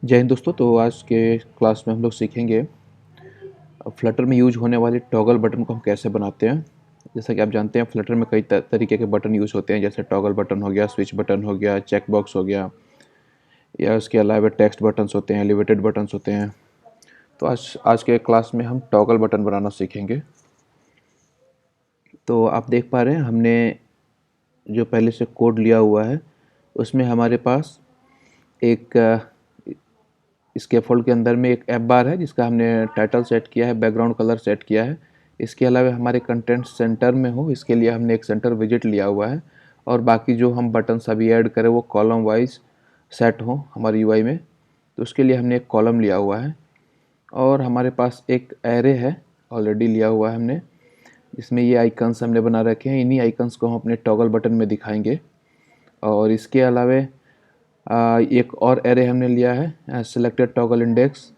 जय हिंद दोस्तों। तो आज के क्लास में हम लोग सीखेंगे फ्लटर में यूज होने वाले टॉगल बटन को हम कैसे बनाते हैं। जैसा कि आप जानते हैं फ्लटर में कई तरीके के बटन यूज होते हैं, जैसे टॉगल बटन हो गया, स्विच बटन हो गया, चेक बॉक्स हो गया, या उसके अलावा टेक्स्ट बटन्स होते हैं, एलिवेटेड बटन्स होते हैं। तो आज आज के क्लास में हम टॉगल बटन बनाना सीखेंगे। तो आप देख पा रहे हैं हमने जो पहले से कोड लिया हुआ है उसमें हमारे पास एक स्कैफोल्ड के अंदर में एक ऐप बार है जिसका हमने टाइटल सेट किया है, बैकग्राउंड कलर सेट किया है। इसके अलावा हमारे कंटेंट सेंटर में हो इसके लिए हमने एक सेंटर विजिट लिया हुआ है, और बाकी जो हम बटन्स अभी ऐड करें वो कॉलम वाइज सेट हो हमारी यूआई में, तो उसके लिए हमने एक कॉलम लिया हुआ है। और हमारे पास एक एरे है ऑलरेडी लिया हुआ है हमने, जिसमें ये आइकन्स हमने बना रखे हैं। इन्हीं आइकन्स को हम अपने टॉगल बटन में दिखाएंगे। और इसके अलावा एक और एरे हमने लिया है सिलेक्टेड टॉगल इंडेक्स।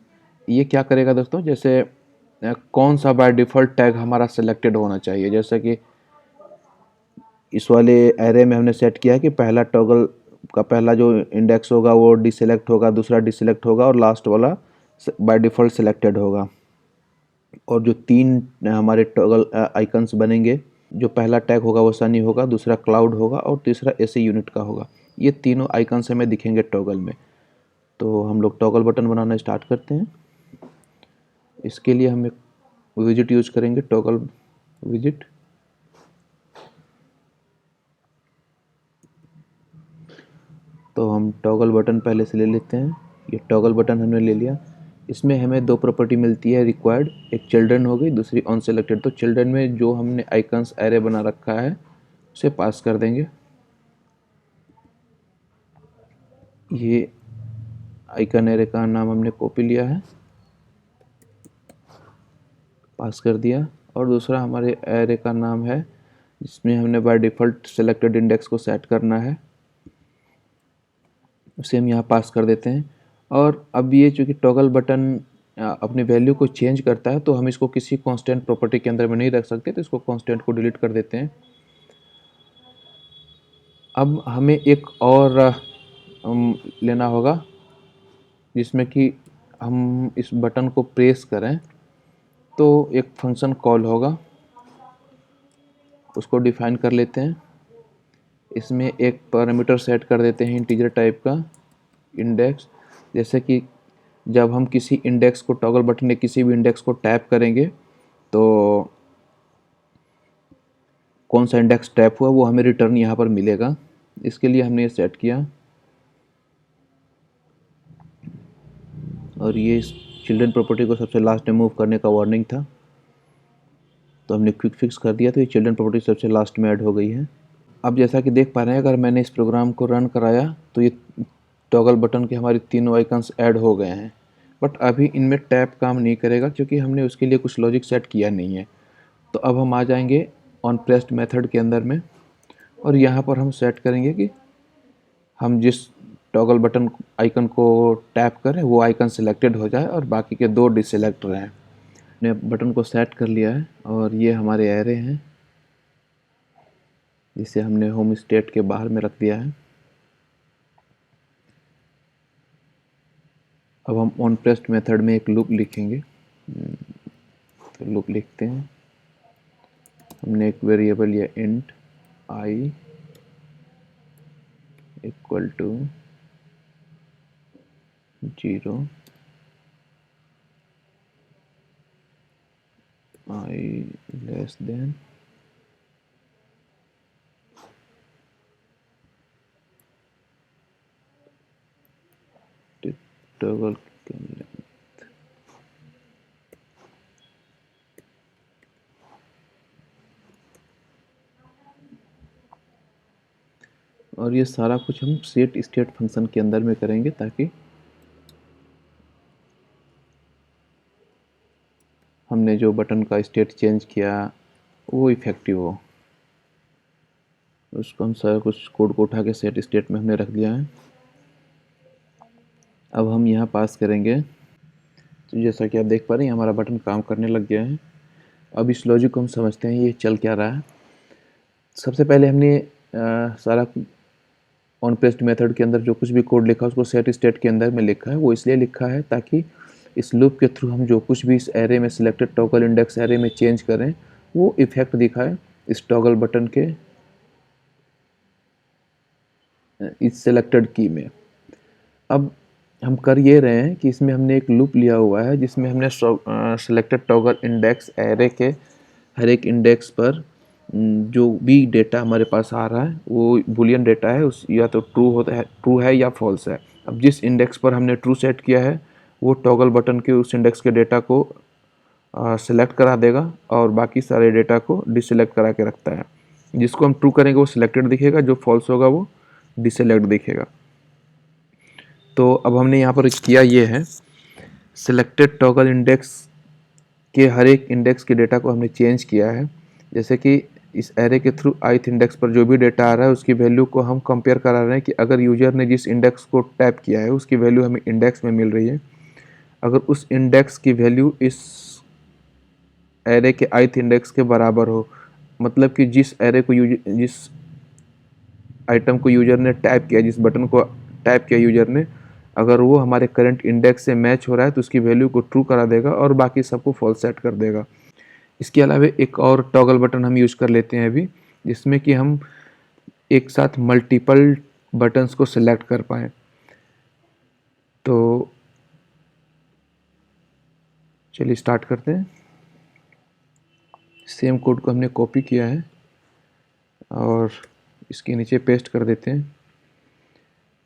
ये क्या करेगा दोस्तों, जैसे कौन सा बाय डिफ़ॉल्ट टैग हमारा सिलेक्टेड होना चाहिए। जैसे कि इस वाले एरे में हमने सेट किया है कि पहला टॉगल का पहला जो इंडेक्स होगा वो डिसेलेक्ट होगा, दूसरा डिसेलेक्ट होगा और लास्ट वाला बाय डिफ़ॉल्ट सिलेक्टेड होगा। और जो तीन हमारे टॉगल आइकन्स बनेंगे, जो पहला टैग होगा वो सनी होगा, दूसरा क्लाउड होगा और तीसरा एसी यूनिट का होगा। ये तीनों आइकन्स हमें दिखेंगे टॉगल में। तो हम लोग टॉगल बटन बनाना स्टार्ट करते हैं। इसके लिए हम एक विजिट यूज करेंगे, टॉगल विजिट। तो हम टॉगल बटन पहले से ले लेते हैं। ये टॉगल बटन हमने ले लिया। इसमें हमें दो प्रॉपर्टी मिलती है रिक्वायर्ड, एक चिल्ड्रन हो गई, दूसरी ऑन सेलेक्टेड। तो चिल्ड्रन में जो हमने आइकन्स एरे बना रखा है उसे पास कर देंगे। ये आइकन एरे का नाम हमने कॉपी लिया है, पास कर दिया। और दूसरा हमारे एरे का नाम है जिसमें हमने बाय डिफ़ॉल्ट सेलेक्टेड इंडेक्स को सेट करना है, उसे हम यहाँ पास कर देते हैं। और अब ये चूँकि टॉगल बटन अपनी वैल्यू को चेंज करता है तो हम इसको किसी कांस्टेंट प्रॉपर्टी के अंदर में नहीं रख सकते, तो इसको कांस्टेंट को डिलीट कर देते हैं। अब हमें एक और लेना होगा जिसमें कि हम इस बटन को प्रेस करें तो एक फंक्शन कॉल होगा, उसको डिफाइन कर लेते हैं। इसमें एक पैरामीटर सेट कर देते हैं इंटीजर टाइप का, इंडेक्स। जैसे कि जब हम किसी इंडेक्स को टॉगल बटन में किसी भी इंडेक्स को टैप करेंगे तो कौन सा इंडेक्स टैप हुआ वो हमें रिटर्न यहाँ पर मिलेगा। इसके लिए हमने ये सेट किया। और ये चिल्ड्रन प्रॉपर्टी को सबसे लास्ट में मूव करने का वार्निंग था, तो हमने क्विक फिक्स कर दिया, तो ये चिल्ड्रन प्रॉपर्टी सबसे लास्ट में ऐड हो गई है। अब जैसा कि देख पा रहे हैं, अगर मैंने इस प्रोग्राम को रन कराया तो ये टॉगल बटन के हमारे तीनों आइकन्स ऐड हो गए हैं। बट अभी इनमें टैप काम नहीं करेगा क्योंकि हमने उसके लिए कुछ लॉजिक सेट किया नहीं है। तो अब हम आ जाएंगे ऑन प्रेस्ड मेथड के अंदर में, और यहाँ पर हम सेट करेंगे कि हम जिस टॉगल बटन आइकन को टैप करें वो आइकन सिलेक्टेड हो जाए और बाकी के दो डिसेलेक्ट रहें। हमने बटन को सेट कर लिया है और ये हमारे एरे हैं जिसे हमने होम स्टेट के बाहर में रख दिया है। अब हम ऑन प्रेस्ड मेथड में एक लूप लिखेंगे। तो लूप लिखते हैं। हमने एक वेरिएबल लिया int i equal to 0, i less than toggle length. और ये सारा कुछ हम सेट स्टेट फंक्शन के अंदर में करेंगे ताकि हमने जो बटन का स्टेट चेंज किया वो इफेक्टिव हो। उसको हम सारा कुछ कोड को उठा के सेट स्टेट में हमने रख दिया है। अब हम यहाँ पास करेंगे। तो जैसा कि आप देख पा रहे हैं हमारा बटन काम करने लग गया है। अब इस लॉजिक को हम समझते हैं ये चल क्या रहा है। सबसे पहले हमने सारा ऑन प्रेस्ड मेथड के अंदर जो कुछ भी कोड लिखा है उसको सेट स्टेट के अंदर में लिखा है, वो इसलिए लिखा है ताकि इस लूप के थ्रू हम जो कुछ भी इस एरे में सिलेक्टेड टॉगल इंडेक्स एरे में चेंज करें वो इफेक्ट दिखाए इस टॉगल बटन के इस सिलेक्टेड की में। अब हम कर ये रहे हैं कि इसमें हमने एक लूप लिया हुआ है जिसमें हमने सिलेक्टेड टॉगल इंडेक्स एरे के हर एक इंडेक्स पर जो भी डेटा हमारे पास आ रहा है वो बुलियन डेटा है, उस या तो ट्रू है या फॉल्स है। अब जिस इंडेक्स पर हमने ट्रू सेट किया है वो टॉगल बटन के उस इंडेक्स के डेटा को सेलेक्ट करा देगा और बाकी सारे डेटा को डिसेलेक्ट करा के रखता है। जिसको हम ट्रू करेंगे वो सिलेक्टेड दिखेगा, जो फॉल्स होगा वो डिसेलेक्ट दिखेगा। तो अब हमने यहाँ पर किया ये है, सिलेक्टेड टॉगल इंडेक्स के हर एक इंडेक्स के डेटा को हमने चेंज किया है। जैसे कि इस एरे के थ्रू ith इंडेक्स पर जो भी डेटा आ रहा है उसकी वैल्यू को हम कंपेयर करा रहे हैं कि अगर यूजर ने जिस इंडेक्स को टैप किया है उसकी वैल्यू हमें इंडेक्स में मिल रही है। अगर उस इंडेक्स की वैल्यू इस एरे के ith इंडेक्स के बराबर हो, मतलब कि जिस आइटम को यूजर ने टैप किया, जिस बटन को टैप किया यूजर ने, अगर वो हमारे करंट इंडेक्स से मैच हो रहा है तो उसकी वैल्यू को ट्रू करा देगा और बाकी सबको फॉल्स सेट कर देगा। इसके अलावा एक और टॉगल बटन हम यूज़ कर लेते हैं अभी, जिसमें कि हम एक साथ मल्टीपल बटन्स को सिलेक्ट कर पाएँ। तो चलिए स्टार्ट करते हैं। सेम कोड को हमने कॉपी किया है और इसके नीचे पेस्ट कर देते हैं।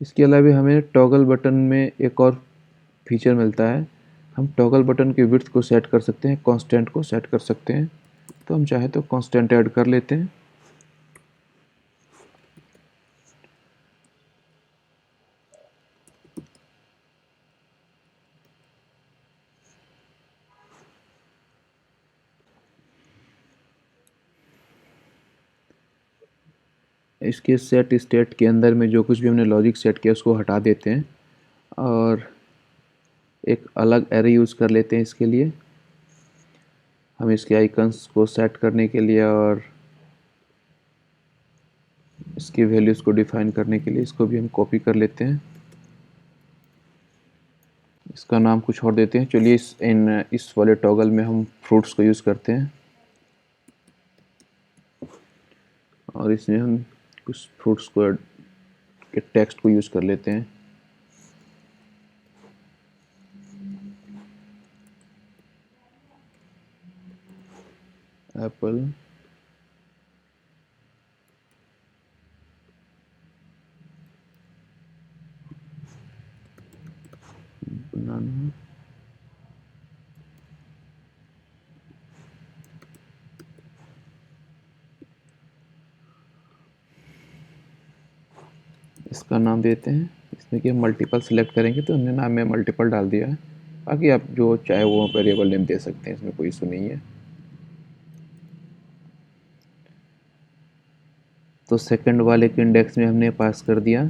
इसके अलावा हमें टॉगल बटन में एक और फीचर मिलता है, हम टॉगल बटन के विड्थ को सेट कर सकते हैं, कांस्टेंट को सेट कर सकते हैं। तो हम चाहे तो कांस्टेंट ऐड कर लेते हैं। इसके सेट स्टेट के अंदर में जो कुछ भी हमने लॉजिक सेट किया उसको हटा देते हैं और एक अलग एरे यूज़ कर लेते हैं। इसके लिए हम इसके आइकन्स को सेट करने के लिए और इसकी वैल्यूज़ को डिफाइन करने के लिए इसको भी हम कॉपी कर लेते हैं। इसका नाम कुछ और देते हैं। चलिए इस वाले टॉगल में हम फ्रूट्स को यूज़ करते हैं और इसमें हम कुछ फ्रूट्स को के टेक्स्ट को यूज़ कर लेते हैं। एप्पल, बनाना, इसका नाम देते हैं। इसमें कि हम मल्टीपल सिलेक्ट करेंगे तो हमने नाम में मल्टीपल डाल दिया है। बाकी आप जो चाहे वो वेरिएबल नेम दे सकते हैं, इसमें कोई इशू नहीं है। तो सेकंड वाले के इंडेक्स में हमने पास कर दिया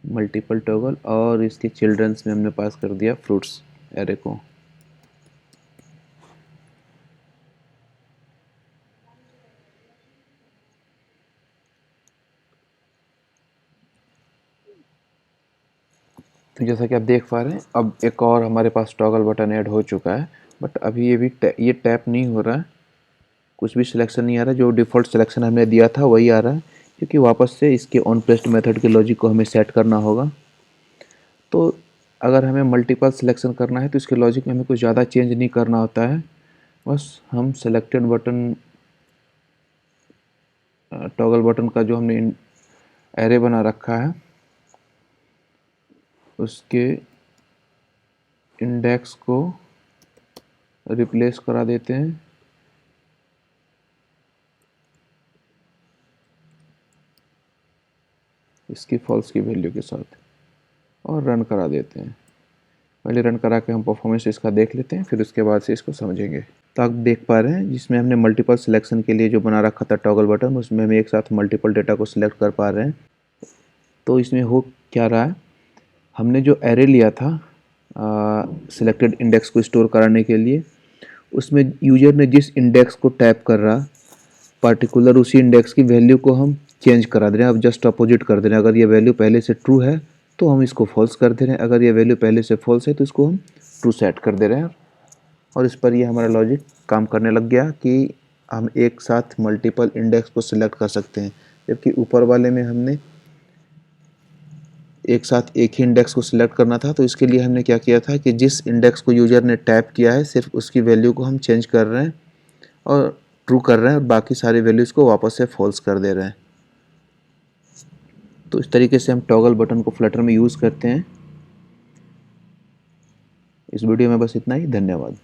मल्टीपल टॉगल और इसके चिल्ड्रंस में हमने पास कर दिया फ्रूट्स एरे को। तो जैसा कि आप देख पा रहे हैं अब एक और हमारे पास टॉगल बटन ऐड हो चुका है, बट अभी ये टैप नहीं हो रहा है, कुछ भी सिलेक्शन नहीं आ रहा। जो डिफ़ॉल्ट सिलेक्शन हमने दिया था वही आ रहा है, क्योंकि वापस से इसके ऑन प्रेस्ड मेथड के लॉजिक को हमें सेट करना होगा। तो अगर हमें मल्टीपल सिलेक्शन करना है तो इसके लॉजिक में हमें कुछ ज़्यादा चेंज नहीं करना होता है, बस हम सेलेक्टेड बटन टॉगल बटन का जो हमने एरे बना रखा है उसके इंडेक्स को रिप्लेस करा देते हैं इसकी फॉल्स की वैल्यू के साथ और रन करा देते हैं। पहले रन करा के हम परफॉर्मेंस इसका देख लेते हैं, फिर उसके बाद से इसको समझेंगे। तो आप देख पा रहे हैं जिसमें हमने मल्टीपल सिलेक्शन के लिए जो बना रखा था टॉगल बटन, उसमें हम एक साथ मल्टीपल डेटा को सिलेक्ट कर पा रहे हैं। तो इसमें हो क्या रहा है, हमने जो एरे लिया था सिलेक्टेड इंडेक्स को स्टोर कराने के लिए, उसमें यूजर ने जिस इंडेक्स को टैप कर रहा पर्टिकुलर उसी इंडेक्स की वैल्यू को हम चेंज करा दे रहे हैं, अब जस्ट अपोजिट कर दे रहे हैं। अगर ये वैल्यू पहले से ट्रू है तो हम इसको फॉल्स कर दे रहे हैं, अगर ये वैल्यू पहले से फॉल्स है तो इसको हम ट्रू सेट कर दे रहे हैं। और इस पर ये हमारा लॉजिक काम करने लग गया कि हम एक साथ मल्टीपल इंडेक्स को सिलेक्ट कर सकते हैं, जबकि ऊपर वाले में हमने एक साथ एक ही इंडेक्स को सिलेक्ट करना था। तो इसके लिए हमने क्या किया था कि जिस इंडेक्स को यूज़र ने टैप किया है सिर्फ उसकी वैल्यू को हम चेंज कर रहे हैं और ट्रू कर रहे हैं, और बाकी सारी वैल्यूज़ को वापस से फॉल्स कर दे रहे हैं। तो इस तरीके से हम टॉगल बटन को फ्लटर में यूज़ करते हैं। इस वीडियो में बस इतना ही। धन्यवाद।